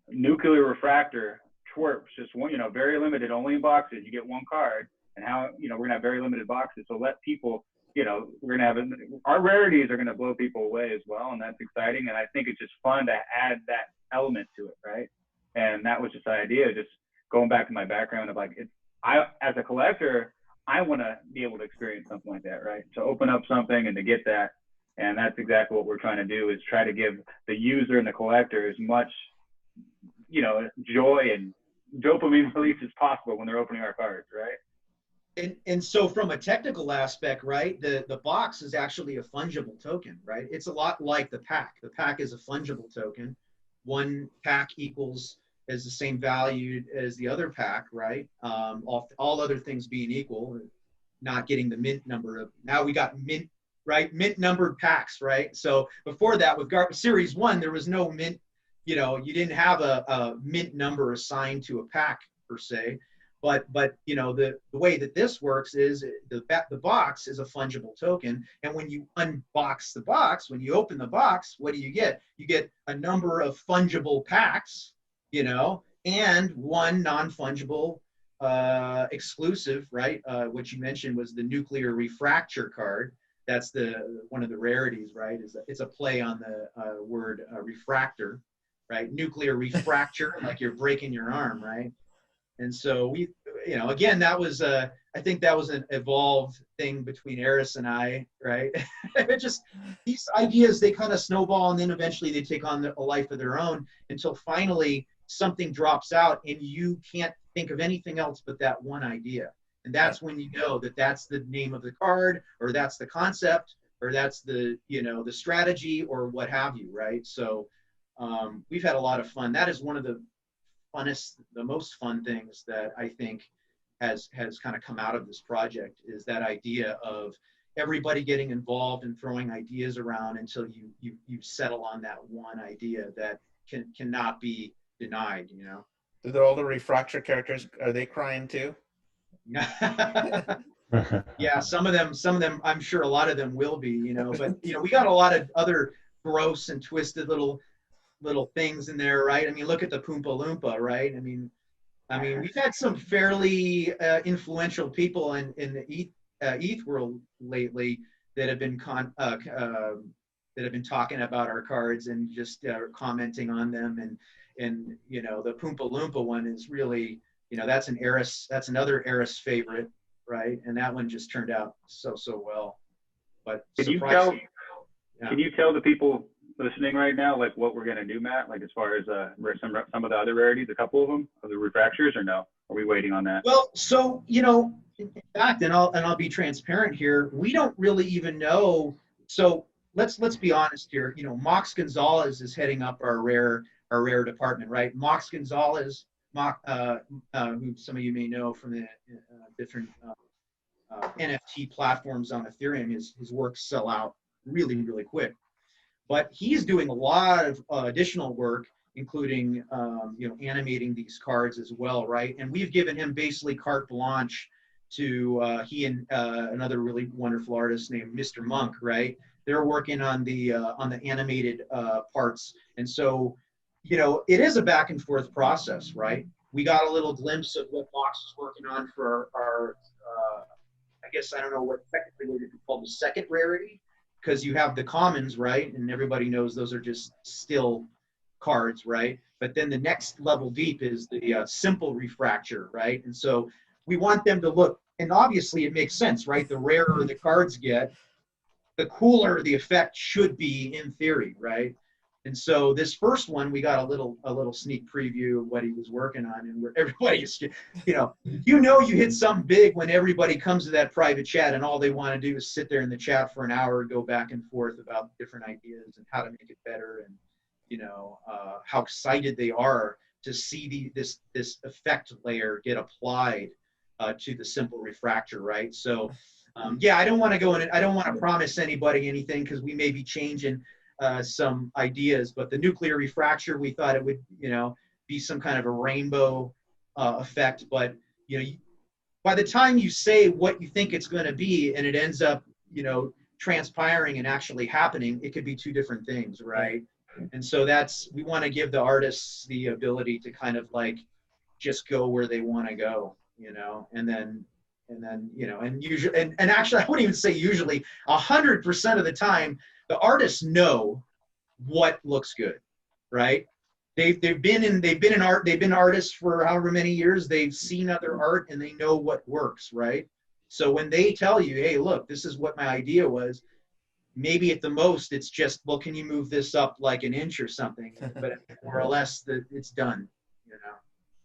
nuclear refractor twerps, just one, you know, very limited, only in boxes. You get one card, and how, you know, we're gonna have very limited boxes, so let people, you know, we're gonna have our rarities are gonna blow people away as well, and that's exciting. And I think it's just fun to add that element to it, right? And that was just the idea, just going back to my background of like, as a collector, I want to be able to experience something like that, right? To open up something and to get that. And that's exactly what we're trying to do, is try to give the user and the collector as much, you know, joy and dopamine release as possible when they're opening our cards, right? And so from a technical aspect, right, the box is actually a fungible token, right? It's a lot like the pack. The pack is a fungible token. One pack is the same value as the other pack, right? All other things being equal, not getting the mint number now we got mint, right? Mint numbered packs, right? So before that, with Series 1, there was no mint, you know, you didn't have a mint number assigned to a pack per se. But you know, the way that this works is the box is a fungible token, and when you unbox the box, when you open the box, what do you get? You get a number of fungible packs, you know, and one non-fungible exclusive, right? What you mentioned was the nuclear refractor card. That's one of the rarities, right? It's a play on the word refractor, right? Nuclear refractor, like you're breaking your arm, right? And so we, you know, again, that was I think that was an evolved thing between Aris and I, right? It just, these ideas, they kind of snowball, and then eventually they take on a life of their own until finally something drops out and you can't think of anything else but that one idea. And that's when you know that that's the name of the card, or that's the concept, or that's the, you know, the strategy, or what have you, right? So we've had a lot of fun. That is one of the most fun things that I think has kind of come out of this project, is that idea of, everybody getting involved and throwing ideas around until you settle on that one idea that cannot be denied, you know. Do all the refractor characters, are they crying too? Yeah, some of them, I'm sure a lot of them will be, you know, but you know, we got a lot of other gross and twisted little things in there, right? I mean, look at the Poompa Loompa, right? I mean, we've had some fairly influential people in the ETH world lately that have been talking about our cards and just commenting on them, and you know, the Poompa Loompa one is really, you know, that's another Aris favorite, right? And that one just turned out so well. But can you tell the people listening right now, like, what we're going to do, Matt, like as far as some of the other rarities, a couple of them, of the refractors, or no? Are we waiting on that? Well, so, you know, in fact, and I'll be transparent here, we don't really even know. So let's be honest here. You know, Mox Gonzalez is heading up our rare department, right? Mox Gonzalez, who some of you may know from the different NFT platforms on Ethereum, his works sell out really quick. But he's doing a lot of additional work, including you know, animating these cards as well, right? And we've given him basically carte blanche to he and another really wonderful artist named Mr. Monk, right? They're working on the animated parts, and so, you know, it is a back and forth process, right? We got a little glimpse of what Mox is working on for our I guess, I don't know what technically would be called the second rarity, because you have the commons, right? And everybody knows those are just still cards, right? But then the next level deep is the simple refractor, right? And so we want them to look, and obviously it makes sense, right? The rarer the cards get, the cooler the effect should be in theory, right? And so this first one, we got a little sneak preview of what he was working on, and where everybody's, you know, you hit something big when everybody comes to that private chat and all they want to do is sit there in the chat for an hour and go back and forth about different ideas and how to make it better, and you know, how excited they are to see this effect layer get applied to the simple refractor, right? So yeah, I don't want to go in, I don't want to promise anybody anything, because we may be changing some ideas, but the nuclear refractor, we thought it would, you know, be some kind of a rainbow effect. But you know, by the time you say what you think it's going to be, and it ends up, you know, transpiring and actually happening, it could be two different things, right? And so we want to give the artists the ability to kind of like just go where they want to go, you know, and then you know, and usually, and actually, I wouldn't even say usually, 100% of the time, the artists know what looks good, right? They've been artists for however many years. They've seen other art and they know what works, right? So when they tell you, hey, look, this is what my idea was, maybe at the most it's just, well, can you move this up like an inch or something? But more or less, it's done. You know,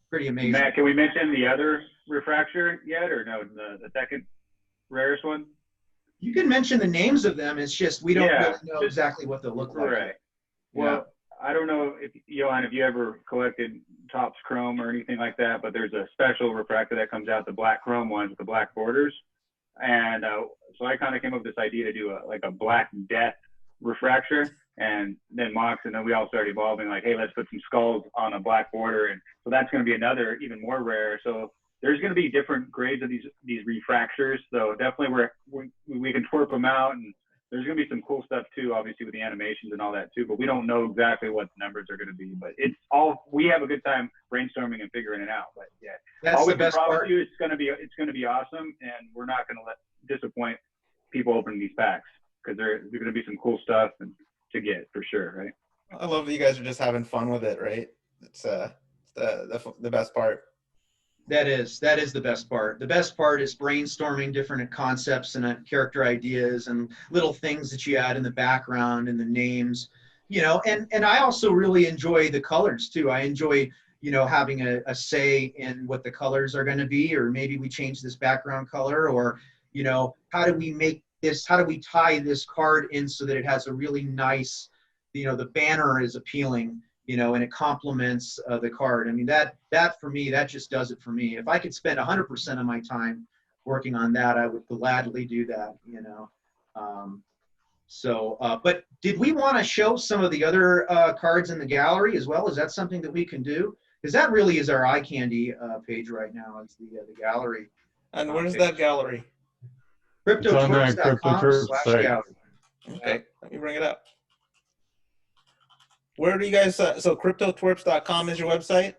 pretty amazing. Matt, can we mention the other refractor yet, or no? The second rarest one. You can mention the names of them. It's just we don't really know just, exactly what they'll look like. Right. Well, I don't know if Johan, if you ever collected Topps Chrome or anything like that, but there's a special refractor that comes out, the black Chrome ones with the black borders. And so I kind of came up with this idea to do a Black Death refractor, and then Mox, and then we all started evolving like, hey, let's put some skulls on a black border, and so that's going to be another even more rare. So there's going to be different grades of these refractors. So definitely we can twerp them out, and there's going to be some cool stuff too, obviously with the animations and all that too. But we don't know exactly what the numbers are going to be. But we have a good time brainstorming and figuring it out. But yeah, that's the best part. It's going to be awesome, and we're not going to disappoint people opening these packs, because there's going to be some cool stuff to get for sure, right? I love that you guys are just having fun with it, right? It's the best part. That is the best part. The best part is brainstorming different concepts and character ideas and little things that you add in the background and the names, you know, and I also really enjoy the colors too. I enjoy, you know, having a say in what the colors are going to be, or maybe we change this background color, or, you know, how do we tie this card in so that it has a really nice, you know, the banner is appealing, you know, and it complements the card. I mean, that for me, that just does it for me. If I could spend 100% of my time working on that, I would gladly do that, you know. But did we want to show some of the other cards in the gallery as well? Is that something that we can do? Because that really is our eye candy page right now. It's the gallery. And where's that gallery? It's on the CryptoTwerpz site. CryptoTwerpz.com/gallery. Okay, let me bring it up. Where do you guys, so CryptoTwerpz.com is your website?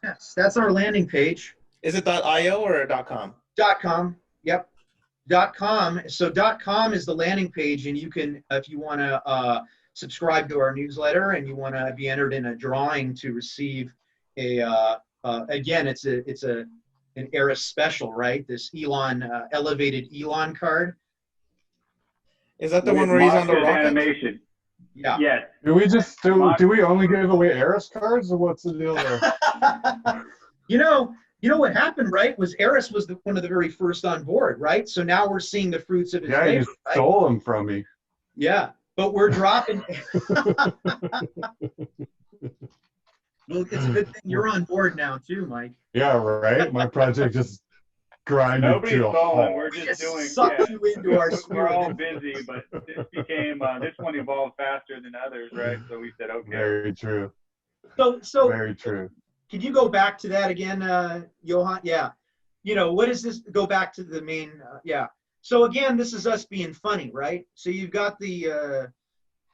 Yes, that's our landing page. Is it .io or .com? .com, yep. .com. So .com is the landing page, and you can, if you want to subscribe to our newsletter and you want to be entered in a drawing to receive a, again, it's an Aris special, right? This Elon, elevated Elon card. Is that the one where he's on the rocket? Animation. Yeah. Yes. Do we just do we only give away Aris cards, or what's the deal there? You know what happened, right? Was Aris was one of the very first on board, right? So now we're seeing the fruits of his labor. You stole them from me. Yeah, but we're dropping. Well, it's a good thing you're on board now too, Mike. Yeah, right. My project just grinded Nobody's to a stalling. halt. We're just doing. Sucked you into our We're all spirit. busy, but this became this one evolved faster than others, right? So we said, okay. Very true. So Very true. can you go back to that again, Johan? Yeah. You know, what is this? Go back to the main. Yeah. So again, this is us being funny, right? So you've got the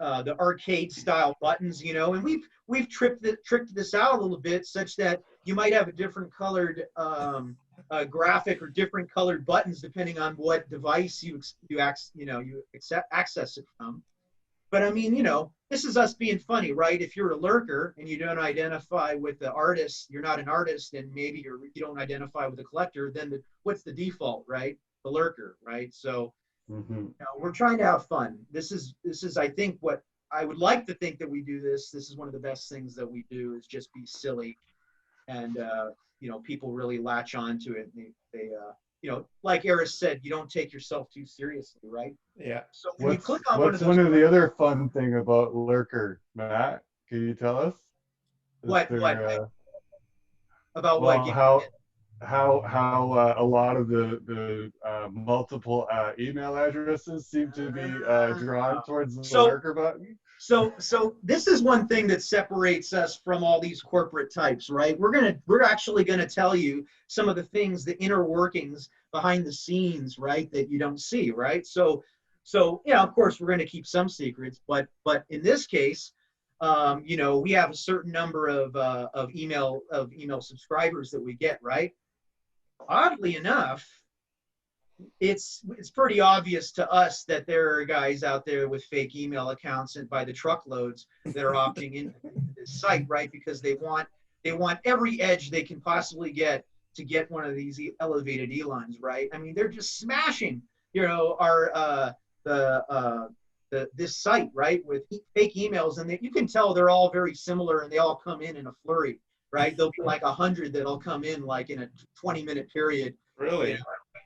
arcade style buttons, you know, and we've tricked this out a little bit such that you might have a different colored graphic or different colored buttons depending on what device you access it from. But I mean, you know, this is us being funny, right? If you're a lurker and you don't identify with the artist, you're not an artist, and maybe you don't identify with the collector, then what's the default, right? The lurker, right? So you know, we're trying to have fun. This is I think what I would like to think that we do this. This is one of the best things that we do is just be silly, and you know, people really latch on to it. And they you know, like Aris said, you don't take yourself too seriously, right? Yeah. So when you click on what's one of the other fun thing about Lurker, Matt? Can you tell us? What about well, what? how a lot of the multiple email addresses seem to be drawn towards the Lurker button? So this is one thing that separates us from all these corporate types, right? We're actually gonna tell you some of the things, the inner workings behind the scenes, right, that you don't see, right? So yeah, of course we're gonna keep some secrets, but in this case, you know, we have a certain number of email subscribers that we get, right? Oddly enough, it's pretty obvious to us that there are guys out there with fake email accounts and by the truckloads that are opting into this site, right? Because they want every edge they can possibly get to get one of these elevated Elons, right? I mean, they're just smashing, you know, our this site, right, with fake emails, and you can tell they're all very similar, and they all come in a flurry, right? There'll be like 100 that'll come in like in a 20-minute period. Really? You know,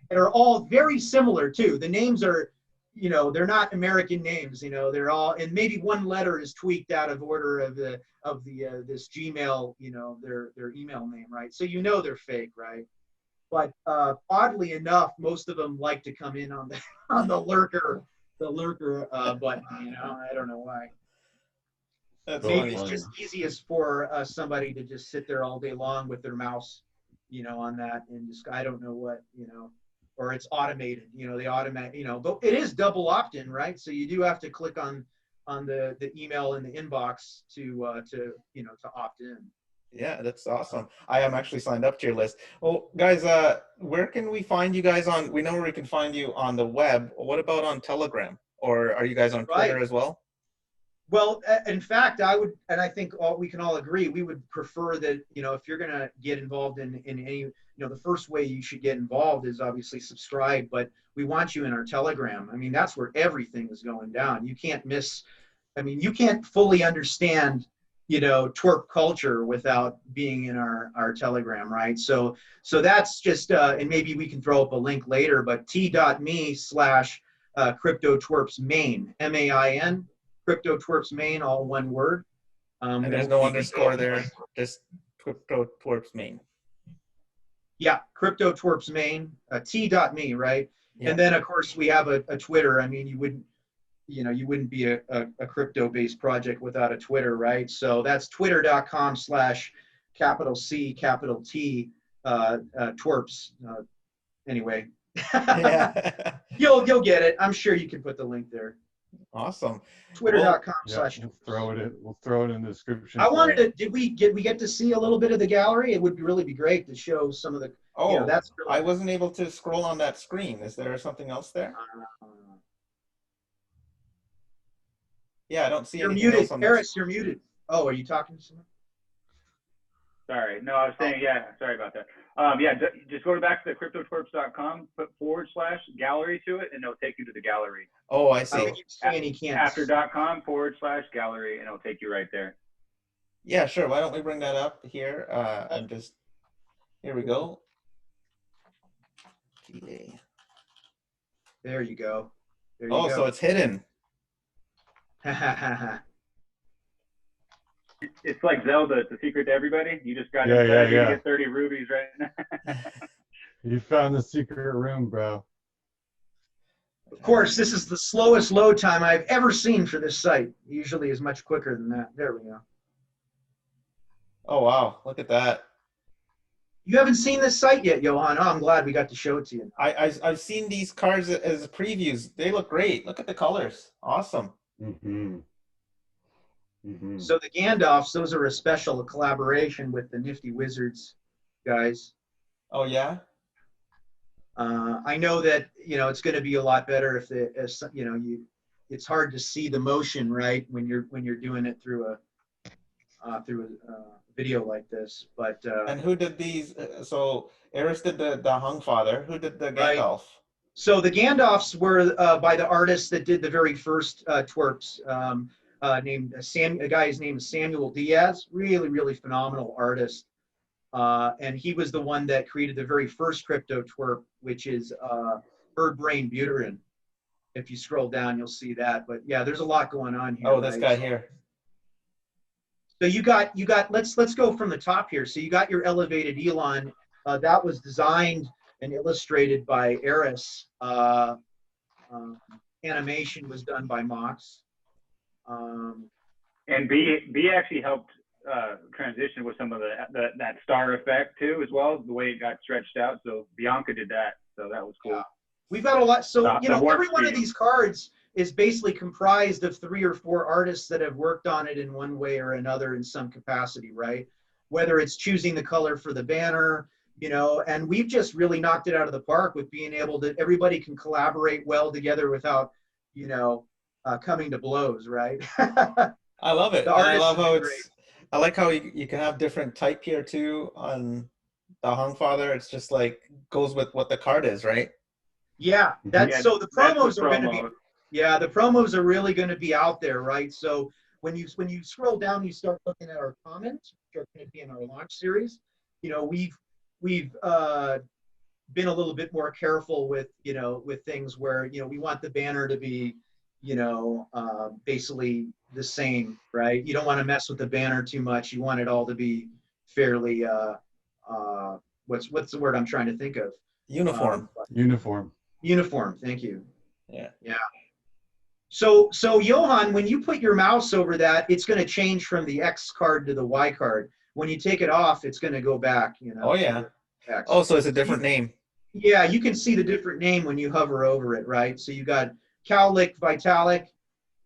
that are all very similar too. The names are, you know, they're not American names. You know, they're all, and maybe one letter is tweaked out of order of this Gmail, you know, their email name, right? So you know they're fake, right? But oddly enough, most of them like to come in on the lurker button. You know, I don't know why. That's Maybe funny. it's just easiest for somebody to just sit there all day long with their mouse, you know, on that, and just, I don't know what, you know, or it's automated, you know, they automate, you know, but it is double opt-in, right? So you do have to click on the email in the inbox to you know, to opt in. Yeah, that's awesome. I am actually signed up to your list. Well, guys, where can we find you guys on? We know where we can find you on the web. What about on Telegram? Or are you guys on Twitter as well? Well, in fact, I would, and I think we can all agree, we would prefer that, you know, if you're going to get involved in any, you know, the first way you should get involved is obviously subscribe, but we want you in our Telegram. I mean, that's where everything is going down. You can't miss, I mean, you can't fully understand, you know, twerp culture without being in our Telegram, right? So that's just, and maybe we can throw up a link later, but t.me/CryptoTwerpz main, MAIN. CryptoTwerpz main, all one word. And there's no underscore there, just CryptoTwerpz main. Yeah, CryptoTwerpz main, t.me, right? And then of course we have a Twitter. I mean, you wouldn't be a crypto-based project without a Twitter, right? So that's twitter.com/C T twerps. Anyway, Yeah. you'll get it. I'm sure you can put the link there. Awesome. Twitter.com Yeah, slash. we'll throw it in the description. I wanted to. Did we get to see a little bit of the gallery? It would really be great to show some of the. Oh, that's really, I wasn't able to scroll on that screen. Is there something else there? Yeah, I don't see You're anything muted, else on Aris. You're muted. Oh, are you talking to someone? Sorry. No, I was saying, yeah, sorry about that. Yeah, just go back to CryptoTwerpz.com, put /gallery to it, and it'll take you to the gallery. Oh, I I see. think he's saying he can't. After.com /gallery, and it'll take you right there. Yeah, sure. Why don't we bring that up here? Here we go. There you go. There you Oh, go. so it's hidden. It's like Zelda. It's a secret to everybody. You just got Yeah, inside. You yeah. get 30 rubies right now. You found the secret room, bro. Of course, this is the slowest load time I've ever seen for this site. Usually is much quicker than that. There we go. Oh, wow. Look at that. You haven't seen this site yet, Johan. Oh, I'm glad we got to show it to you. I've seen these cards as previews. They look great. Look at the colors. Awesome. Mm-hmm. Mm-hmm. So the Gandalfs, those are a special collaboration with the Nifty Wizards guys. Oh, yeah? I know that, it's going to be a lot better if it's hard to see the motion, right, when you're doing it through a video like this. But and who did these? So Aris did the Hung Father. Who did the Gandalf? Right. So the Gandalfs were by the artist that did the very first twerps, named a guy's name is Samuel Diaz. Really, really phenomenal artist. And he was the one that created the very first crypto twerp, which is bird brain butyrin. If you scroll down, you'll see that. But yeah, there's a lot going on here. Oh, this guy here. So you got let's go from the top here. So you got your elevated Elon. That was designed and illustrated by Aris. Animation was done by Mox. And B actually helped transition with some of that star effect too, as well, the way it got stretched out. So Bianca did that, so that was cool. Yeah. We've got a lot. So every one of speed. these cards is basically comprised of 3 or 4 artists that have worked on it in one way or another in some capacity, right? Whether it's choosing the color for the banner, and we've just really knocked it out of the park with being able to, everybody can collaborate well together without, coming to blows, right? I love it. The And I artists love how have been I like how you can have different type here too on the Hung Father. It's just like goes with what the card is, right? Yeah, so the promos are going to be. Yeah, the promos are really going to be out there, right? So when you scroll down, you start looking at our comments, which are going to be in our launch series. We've been a little bit more careful with things where we want the banner to be basically the same, right? You don't want to mess with the banner too much. You want it all to be fairly what's the word I'm trying to think of? Uniform. Uniform. Thank you. Yeah. Yeah. So Johan, when you put your mouse over that, it's going to change from the X card to the Y card. When you take it off, it's going to go back. Oh yeah. X. Oh, so it's a different name. Yeah, you can see the different name when you hover over it, right? So you got Cowlick, Vitalik,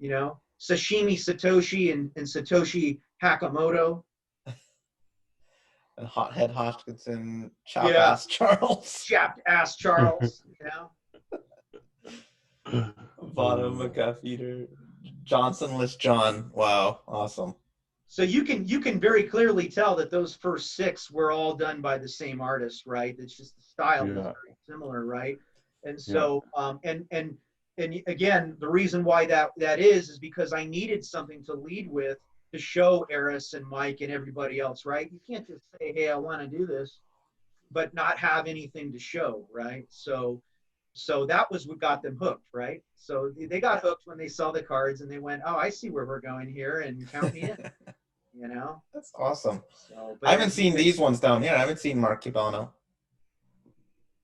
Sashimi Satoshi and Satoshi Hakamoto. And Hothead Hodgkinson, Chop-Ass Charles. Chapped-ass Charles, Bottom McAfee, Johnsonless John. Wow, awesome. So you can very clearly tell that those first 6 were all done by the same artist, right? It's just the style is very similar, right? And so and again, the reason why that is because I needed something to lead with to show Aris and Mike and everybody else, right? You can't just say, hey, I want to do this, but not have anything to show, right? So that was what got them hooked, right? So they got hooked when they saw the cards and they went, oh, I see where we're going here, and count me in, That's awesome. So, I haven't seen these ones down here. I haven't seen Mark Cubano.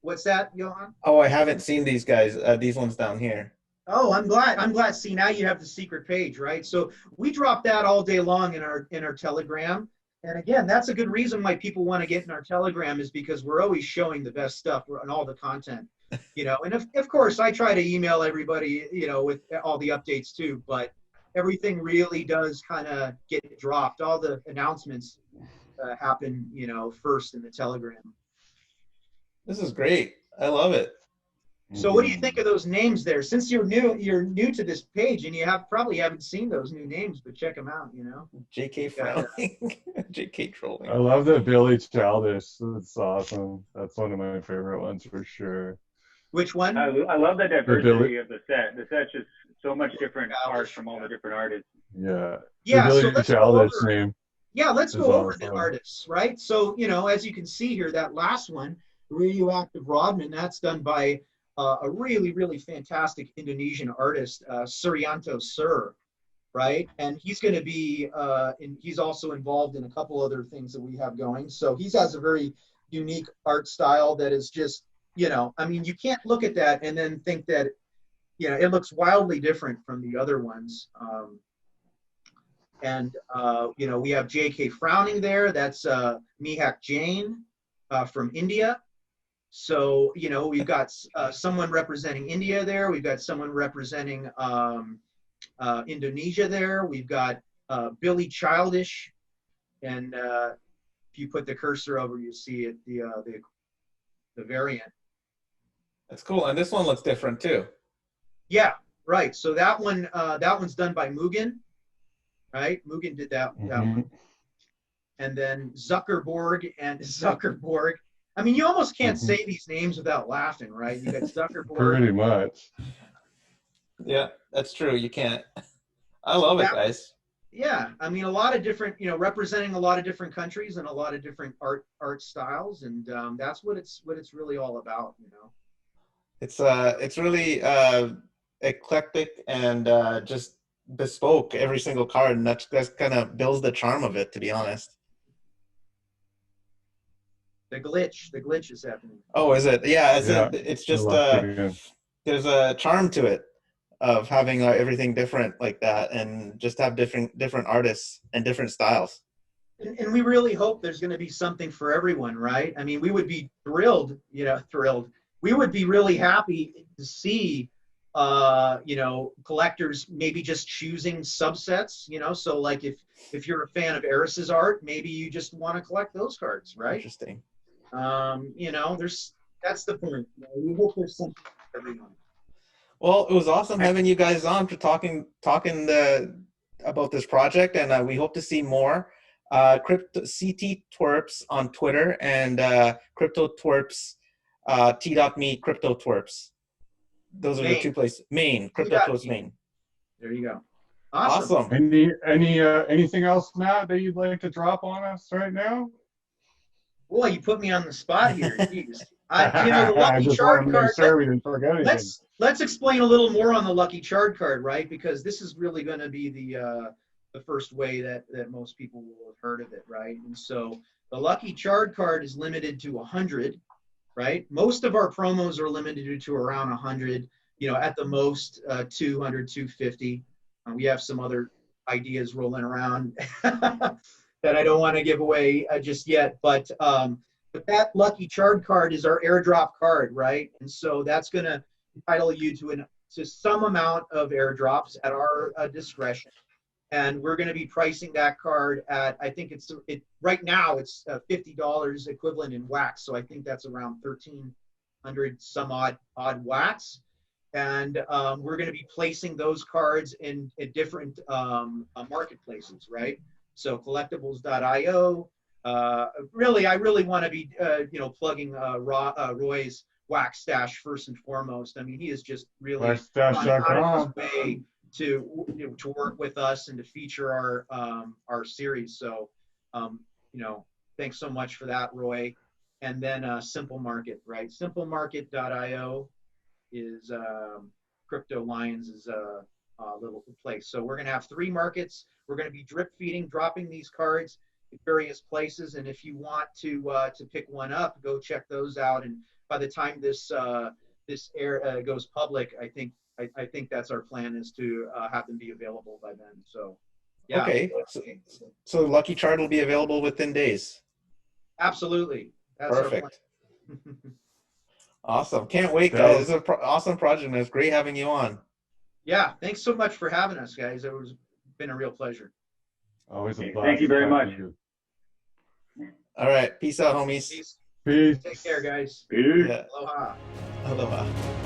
What's that, Johan? Oh, I haven't seen these guys. These ones down here. Oh, I'm glad. I'm glad. See, now you have the secret page, right? So we drop that all day long in our Telegram. And again, that's a good reason why people want to get in our Telegram is because we're always showing the best stuff on all the content, you know. And of course, I try to email everybody, you know, with all the updates too. But everything really does kind of get dropped. All the announcements happen, you know, first in the Telegram. This is great. I love it. So what do you think of those names there? Since you're new to this page and you probably haven't seen those new names, but check them out, you know. JK frowning. JK trolling. I love the Billy Childish. That's awesome. That's one of my favorite ones for sure. Which one? I love the diversity of the set. The set's just so much different art from all the different artists. Yeah. Yeah. The So Billy Childish name. Yeah, let's go over the awesome. artists, right? So, you know, as you can see here, that last one, Radioactive Rodman, that's done by a really, really fantastic Indonesian artist, Suryanto Sur, right? And he's going to be, he's also involved in a couple other things that we have going. So he has a very unique art style that is just, you know, I mean, you can't look at that and then think that, you know, it looks wildly different from the other ones. You know, we have J.K. Frowning there. That's Mihak Jain from India. So, you know, we've got someone representing India there. We've got someone representing Indonesia there. We've got Billy Childish. And if you put the cursor over, you see it, the variant. That's cool. And this one looks different too. Yeah, right. So that one's done by Mugen. Right, Mugen did that one, and then Zuckerborg. I mean, you almost can't say these names without laughing, right? You got Zuckerborg. Pretty much. Yeah, that's true. You can't. I love it, guys. Yeah, I mean, a lot of different, you know, representing a lot of different countries and a lot of different art styles, and that's what it's really all about, you know. It's really eclectic and just bespoke every single card, and that's kind of builds the charm of it, to be honest. The glitch is happening. Oh, is it? Yeah, it's just there's a charm to it of having everything different like that, and just have different artists and different styles. And we really hope there's going to be something for everyone, right? I mean, we would be thrilled. We would be really happy to see you know, collectors maybe just choosing subsets, you know, so like if you're a fan of Aris's art, maybe you just want to collect those cards, right? Interesting. You know, that's the point. You know, we hope there's something for everyone. Well, it was awesome having you guys on for talking about this project, and we hope to see more. CryptoTwerpz on Twitter, and CryptoTwerpz t.me CryptoTwerpz. Those are the two places. Maine, CryptoTwerpz Maine. There you go. Awesome. Anything else, Matt, that you'd like to drop on us right now? Boy, you put me on the spot here. Jeez. You know, the lucky chart card. Sure we didn't forget anything. Let's explain a little more on the lucky chart card, right? Because this is really going to be the first way that most people will have heard of it, right? And so the lucky chart card is limited to 100. Right? Most of our promos are limited to around 100, you know, at the most 200, 250. We have some other ideas rolling around that I don't want to give away just yet, but that lucky chart card is our airdrop card, right? And so that's going to entitle you to some amount of airdrops at our discretion. And we're going to be pricing that card at, I think right now it's $50 equivalent in wax. So I think that's around 1,300 some odd wax. And we're going to be placing those cards in different marketplaces, right? So collectibles.io. Really, I really want to be, you know, plugging Roy's wax stash first and foremost. I mean, he is just really on his way to work with us and to feature our series. So, you know, thanks so much for that, Roy. And then Simple Market, right? SimpleMarket.io is Crypto Lions' little place. So we're going to have 3 markets. We're going to be drip feeding, dropping these cards at various places. And if you want to pick one up, go check those out. And by the time this this air goes public, I think that's our plan, is to have them be available by then. So yeah. Okay, so Lucky Chart will be available within days. Absolutely. That's Perfect. our plan. Awesome. Can't wait, So- guys. This is an awesome project, and it's great having you on. Yeah. Thanks so much for having us, guys. It was been a real pleasure. Always a Thank blast you very talking much. to you. All right. Peace out, homies. Peace. Peace. Take care, guys. Peace. Yeah. Aloha. Aloha.